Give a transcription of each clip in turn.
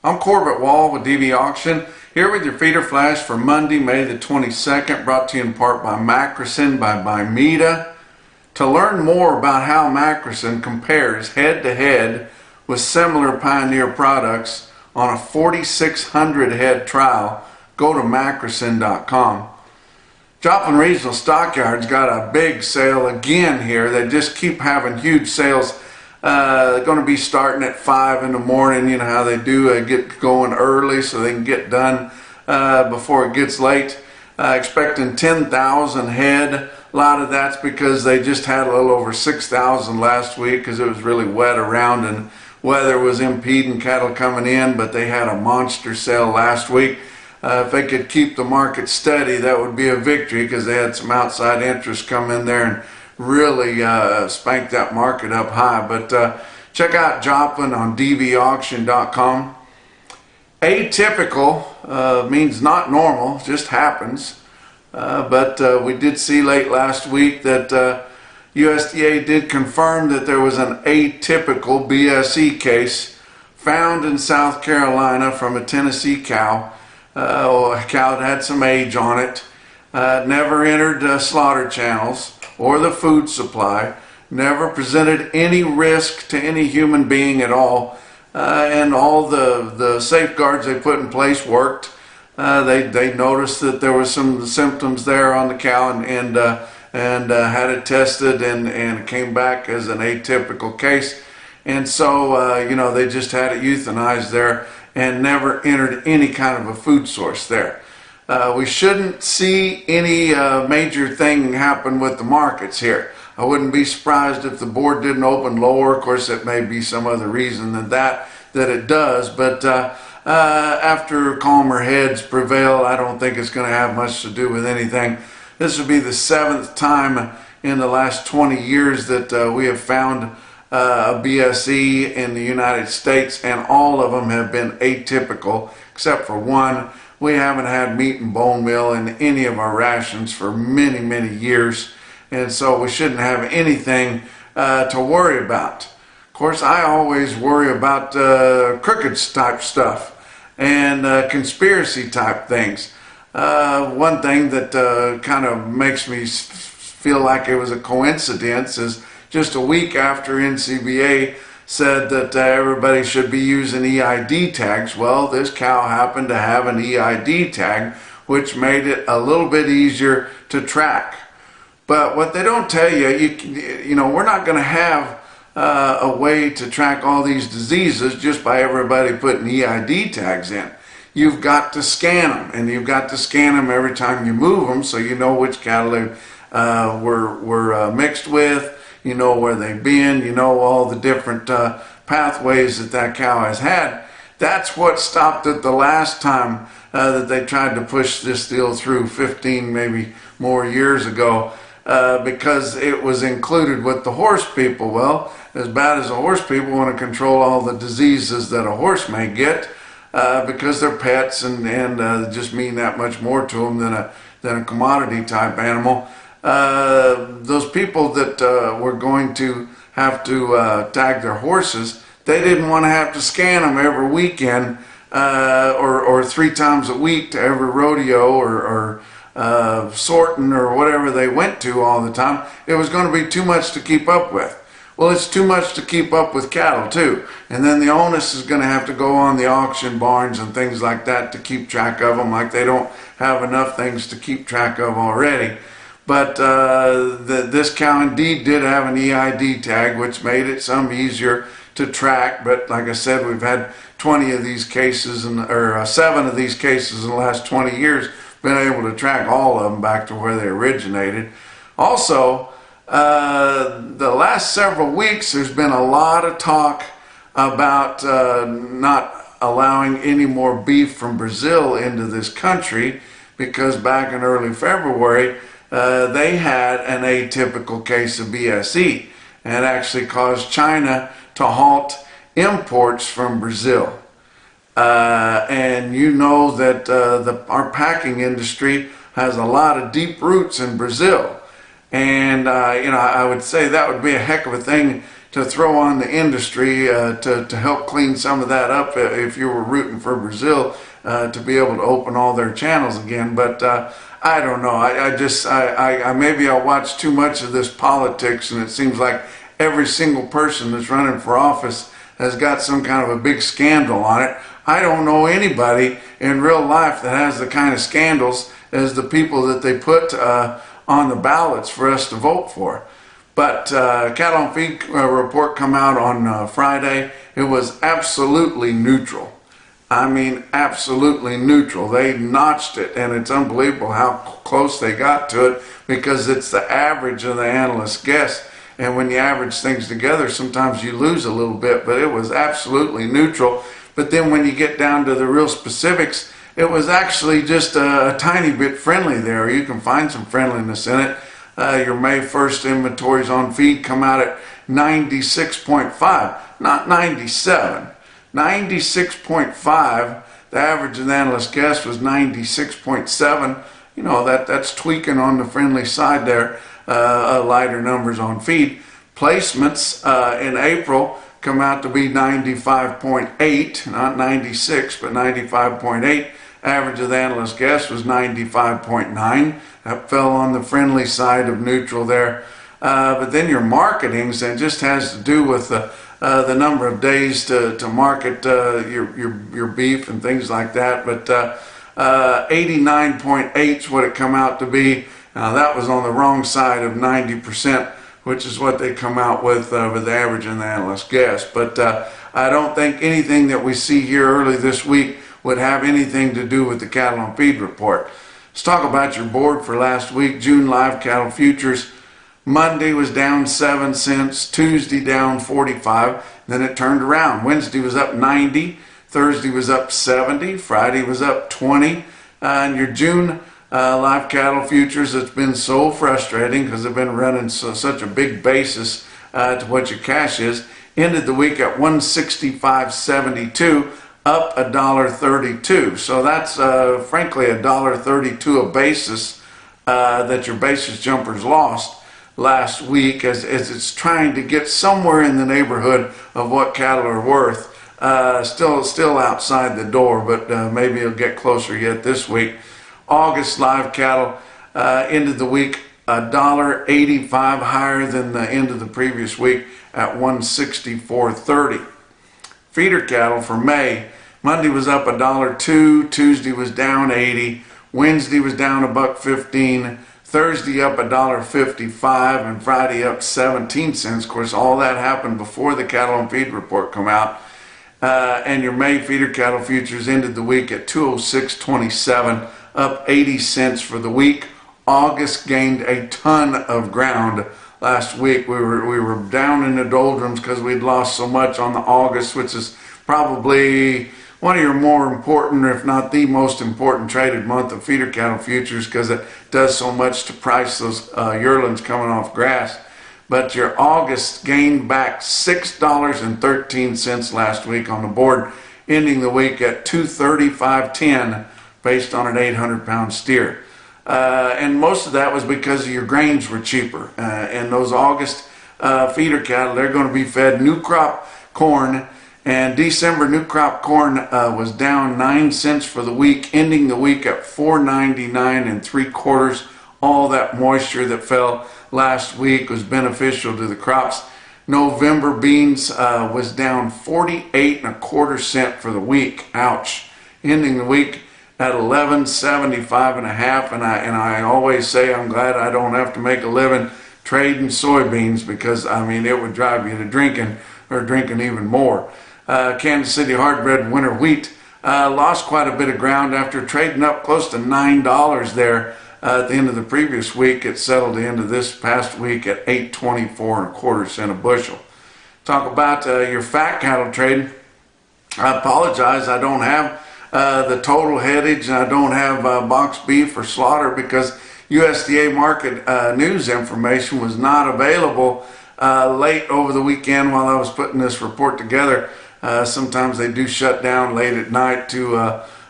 I'm Corbett Wall with DV Auction, here with your feeder flash for Monday, May the 22nd, brought to you in part by Macrocin by Bimeda. To learn more about how Macrocin compares head-to-head with similar Pioneer products on a 4,600 head trial, go to macrocin.com. Joplin Regional Stockyards got a big sale again here. They just keep having huge sales. They're going to be starting at 5 in the morning. You know how they do, get going early so they can get done before it gets late. Expecting 10,000 head. A lot of that's because they just had a little over 6,000 last week because it was really wet around and weather was impeding cattle coming in, but they had a monster sale last week. If they could keep the market steady, that would be a victory because they had some outside interest come in there and really spank that market up high. But check out Joplin on dvauction.com. Atypical means not normal, just happens. But we did see late last week that USDA did confirm that there was an atypical BSE case found in South Carolina from a Tennessee cow. A cow that had some age on it, never entered slaughter channels or the food supply, never presented any risk to any human being at all, and all the safeguards they put in place worked. They noticed that there was some symptoms there on the cow and had it tested and it came back as an atypical case. And so, you know, they just had it euthanized there and never entered any kind of a food source there. We shouldn't see any major thing happen with the markets here. I wouldn't be surprised if the board didn't open lower. Of course, it may be some other reason than that it does, but after calmer heads prevail, I don't think it's going to have much to do with anything. This would be the 7th time in the last 20 years that we have found a BSE in the United States, and all of them have been atypical except for one. We haven't had meat and bone meal in any of our rations for many years, and so we shouldn't have anything to worry about. Of course, I always worry about crooked type stuff and conspiracy type things. One thing that kind of makes me feel like it was a coincidence is just a week after NCBA said that everybody should be using EID tags. Well, this cow happened to have an EID tag, which made it a little bit easier to track. But what they don't tell you, you know, we're not going to have a way to track all these diseases just by everybody putting EID tags in. You've got to scan them, and you've got to scan them every time you move them so you know which cattle they were mixed with. You know where they've been, you know all the different pathways that cow has had. That's what stopped it the last time that they tried to push this deal through 15 maybe more years ago, because it was included with the horse people. Well, as bad as the horse people want to control all the diseases that a horse may get because they're pets and just mean that much more to them than a commodity type animal. Those people that were going to have to tag their horses, they didn't want to have to scan them every weekend or 3 times a week to every rodeo or sorting or whatever they went to all the time. It was going to be too much to keep up with. Well, it's too much to keep up with cattle too, and then the onus is going to have to go on the auction barns and things like that to keep track of them, like they don't have enough things to keep track of already. But this cow indeed did have an EID tag, which made it some easier to track. But like I said, we've had 20 of these cases, or 7 of these cases in the last 20 years, been able to track all of them back to where they originated. Also, the last several weeks, there's been a lot of talk about not allowing any more beef from Brazil into this country, because back in early February, they had an atypical case of BSE and actually caused China to halt imports from Brazil. And you know that our packing industry has a lot of deep roots in Brazil. And you know, I would say that would be a heck of a thing to throw on the industry to help clean some of that up if you were rooting for Brazil to be able to open all their channels again. But I don't know. I maybe I watch too much of this politics, and it seems like every single person that's running for office has got some kind of a big scandal on it. I don't know anybody in real life that has the kind of scandals as the people that they put on the ballots for us to vote for. But cattle on feed report come out on Friday. It was absolutely neutral. I mean, absolutely neutral. They notched it, and it's unbelievable how close they got to it, because it's the average of the analyst's guess. And when you average things together, sometimes you lose a little bit, but it was absolutely neutral. But then when you get down to the real specifics, it was actually just a tiny bit friendly there. You can find some friendliness in it. Your May 1st inventories on feed come out at 96.5, not 97. 96.5. The average of the analyst guess was 96.7. You know, that's tweaking on the friendly side there. Lighter numbers on feed. Placements in April come out to be 95.8, not 96, but 95.8. Average of the analyst guess was 95.9. That fell on the friendly side of neutral there. But then your marketings, and just has to do with the number of days to market your beef and things like that. But 89.8 is what it come out to be. Now that was on the wrong side of 90%, which is what they come out with the average and the analyst guess. But I don't think anything that we see here early this week would have anything to do with the cattle on feed report. Let's talk about your board for last week. June live cattle futures. Monday was down 7 cents, Tuesday down 45, then it turned around. Wednesday was up 90, Thursday was up 70, Friday was up 20. And your June live cattle futures, it's been so frustrating because they've been running such a big basis to what your cash is. Ended the week at 165.72, up $1.32. So that's frankly $1.32 a basis that your basis jumpers lost last week, as it's trying to get somewhere in the neighborhood of what cattle are worth. Still outside the door, but maybe it'll get closer yet this week. August live cattle ended the week $1.85 higher than the end of the previous week at 164.30. Feeder cattle for May, Monday was up $1.02, Tuesday was down 80, Wednesday was down $1.15, Thursday up $1.55, and Friday up 17 cents. Of course, all that happened before the cattle on feed report come out. And your May feeder cattle futures ended the week at 206.27, up 80 cents for the week. August gained a ton of ground last week. We were down in the doldrums because we'd lost so much on the August, which is probably one of your more important, if not the most important, traded month of feeder cattle futures, because it does so much to price those yearlings coming off grass. But your August gained back $6.13 last week on the board, ending the week at 235.10 based on an 800-pound steer. And most of that was because your grains were cheaper. And those August feeder cattle, they're going to be fed new crop corn. And December new crop corn was down 9 cents for the week, ending the week at 4.99 3/4. All that moisture that fell last week was beneficial to the crops. November beans was down 48 1/4 cents for the week. Ouch. Ending the week at 11.75 1/2. And I always say I'm glad I don't have to make a living trading soybeans, because I mean it would drive you to drinking even more. Kansas City hard red winter wheat lost quite a bit of ground after trading up close to $9 there at the end of the previous week. It settled the end of this past week at 8.24 1/4 cents a bushel. Talk about your fat cattle trade. I apologize, I don't have the total headage, and I don't have box beef or slaughter because USDA market news information was not available late over the weekend while I was putting this report together. Sometimes they do shut down late at night to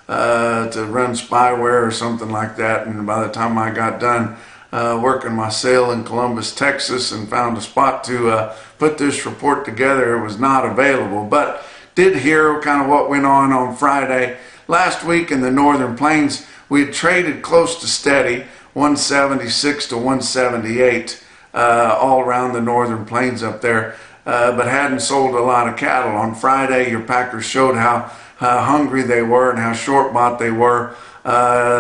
run spyware or something like that, and by the time I got done, working my sale in Columbus, Texas, and found a spot to put this report together. It was not available, but did hear kind of what went on Friday. Last week in the Northern Plains, we had traded close to steady, 176 to 178, all around the Northern Plains up there, but hadn't sold a lot of cattle. On Friday, your packers showed how hungry they were and how short bought they were.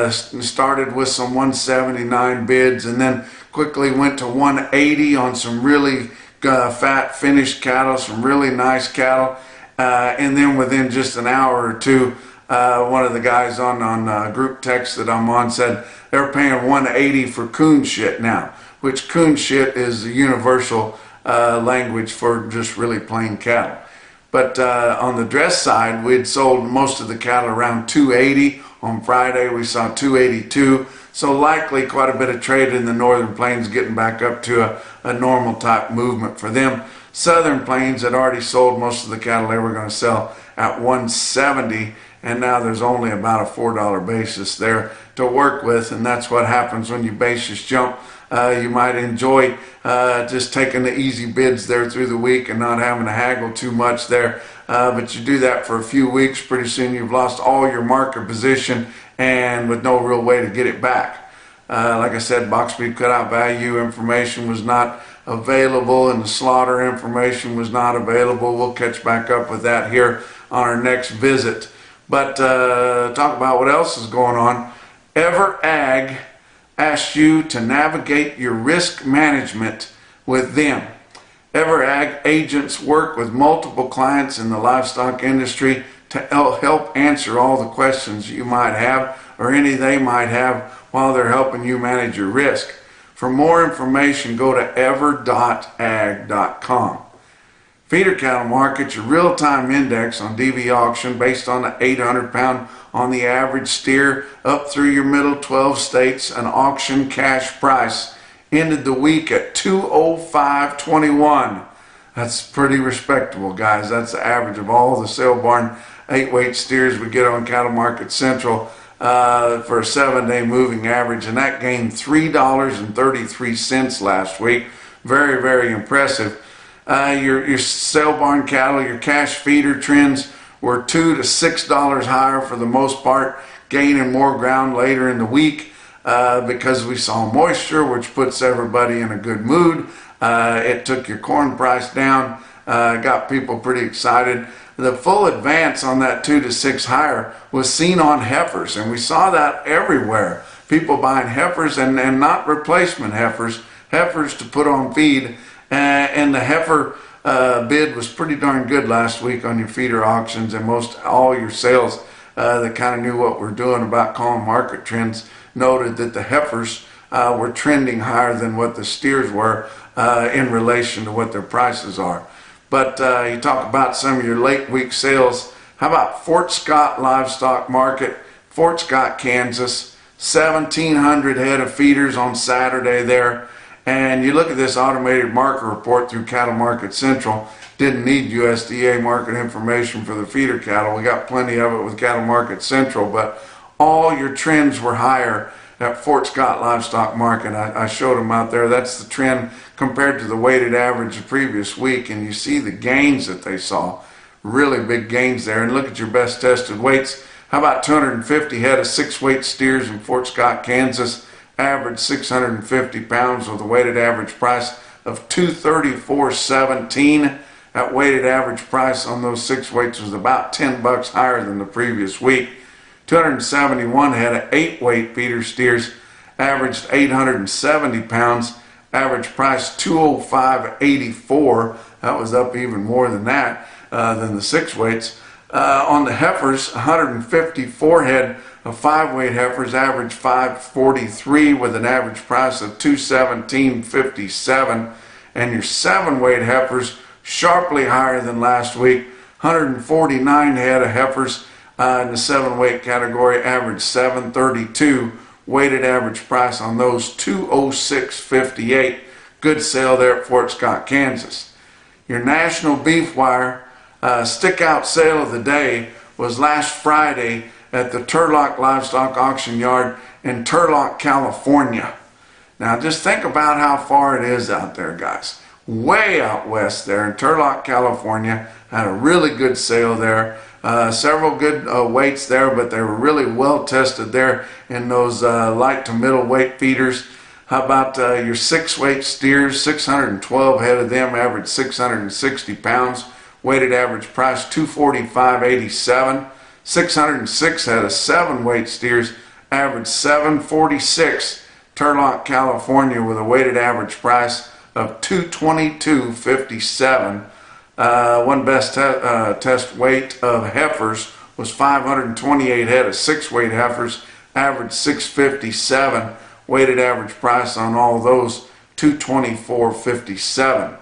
Started with some 179 bids and then quickly went to 180 on some really fat finished cattle, some really nice cattle. And then within just an hour or two, one of the guys on group text that I'm on said they're paying 180 for coon shit now, which coon shit is the universal language for just really plain cattle. But on the dress side, we'd sold most of the cattle around 280. On Friday, we saw 282. So likely quite a bit of trade in the Northern Plains, getting back up to a normal type movement for them. Southern Plains had already sold most of the cattle they were going to sell at 170, and now there's only about a $4 basis there to work with, and that's what happens when you basis jump. You might enjoy just taking the easy bids there through the week and not having to haggle too much there. But you do that for a few weeks, pretty soon you've lost all your market position and with no real way to get it back. Like I said, box beef cutout value information was not available and the slaughter information was not available. We'll catch back up with that here on our next visit. But talk about what else is going on. EverAg asks you to navigate your risk management with them. EverAg agents work with multiple clients in the livestock industry to help answer all the questions you might have or any they might have while they're helping you manage your risk. For more information, go to ever.ag.com. Feeder cattle market, your real-time index on DV auction based on the 800-pound on the average steer up through your middle 12 states. An auction cash price ended the week at $205.21. That's pretty respectable, guys. That's the average of all the sale barn 8-weight steers we get on Cattle Market Central for a 7-day moving average, and that gained $3.33 last week. Very, very impressive. Your sale barn cattle, your cash feeder trends were $2 to $6 higher for the most part, gaining more ground later in the week because we saw moisture, which puts everybody in a good mood. It took your corn price down, got people pretty excited. The full advance on that 2 to 6 higher was seen on heifers, and we saw that everywhere. People buying heifers and not replacement heifers to put on feed. And the heifer bid was pretty darn good last week on your feeder auctions, and most all your sales that kind of knew what we're doing about calling market trends noted that the heifers were trending higher than what the steers were in relation to what their prices are. But you talk about some of your late week sales. How about Fort Scott Livestock Market, Fort Scott, Kansas, 1,700 head of feeders on Saturday there. And you look at this automated market report through Cattle Market Central. Didn't need USDA market information for the feeder cattle. We got plenty of it with Cattle Market Central, but all your trends were higher at Fort Scott Livestock Market. I showed them out there. That's the trend compared to the weighted average the previous week, and you see the gains that they saw. Really big gains there. And look at your best tested weights. How about 250 head of 6-weight steers in Fort Scott, Kansas? Average 650 pounds with a weighted average price of $234.17. That weighted average price on those 6 weights was about $10 higher than the previous week. 271 head of 8-weight feeder steers averaged 870 pounds. Average price $205.84. That was up even more than that than the 6 weights. On the heifers, 154 head of 5-weight heifers averaged 543 with an average price of $217.57, and your 7-weight heifers sharply higher than last week. 149 head of heifers in the 7-weight category averaged 732, weighted average price on those $206.58. Good sale there at Fort Scott, Kansas. Your National Beef Wire stick out sale of the day was last Friday at the Turlock Livestock Auction Yard in Turlock, California. Now just think about how far it is out there, guys. Way out west there in Turlock, California. Had a really good sale there. Several good weights there, but they were really well tested there in those light to middle weight feeders. How about your 6-weight steers? 612 head of them, average 660 pounds. Weighted average price $245.87. 606 head of 7-weight steers, average $746. Turlock, California, with a weighted average price of $222.57. One best test weight of heifers was 528 head of 6-weight heifers, average $657. Weighted average price on all those $224.57.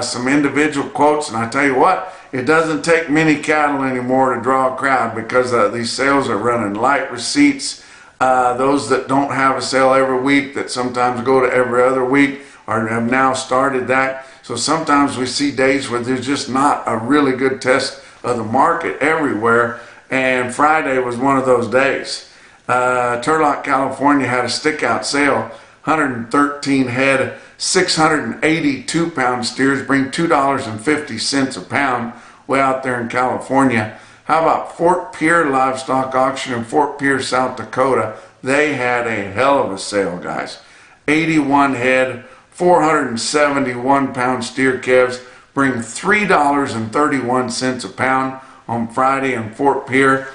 Some individual quotes, and I tell you what, it doesn't take many cattle anymore to draw a crowd because these sales are running light receipts. Those that don't have a sale every week, that sometimes go to every other week, have now started that. So sometimes we see days where there's just not a really good test of the market everywhere, and Friday was one of those days. Turlock, California had a stick-out sale. 113 head, 682 pound steers bring $2.50 a pound way out there in California. How about Fort Pierre Livestock Auction in Fort Pierre, South Dakota? They had a hell of a sale, guys. 81 head, 471 pound steer calves bring $3.31 a pound on Friday in Fort Pierre.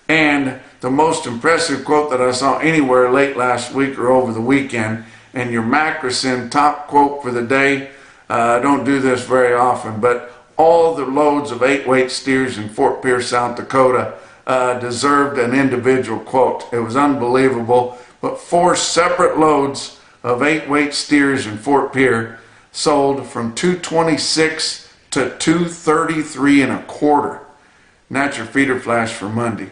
And the most impressive quote that I saw anywhere late last week or over the weekend, and your Macrocin top quote for the day, I don't do this very often, but all the loads of 8-weight steers in Fort Pierre, South Dakota deserved an individual quote. It was unbelievable, but 4 separate loads of 8-weight steers in Fort Pierre sold from $226 to $233 1/4. And that's your feeder flash for Monday.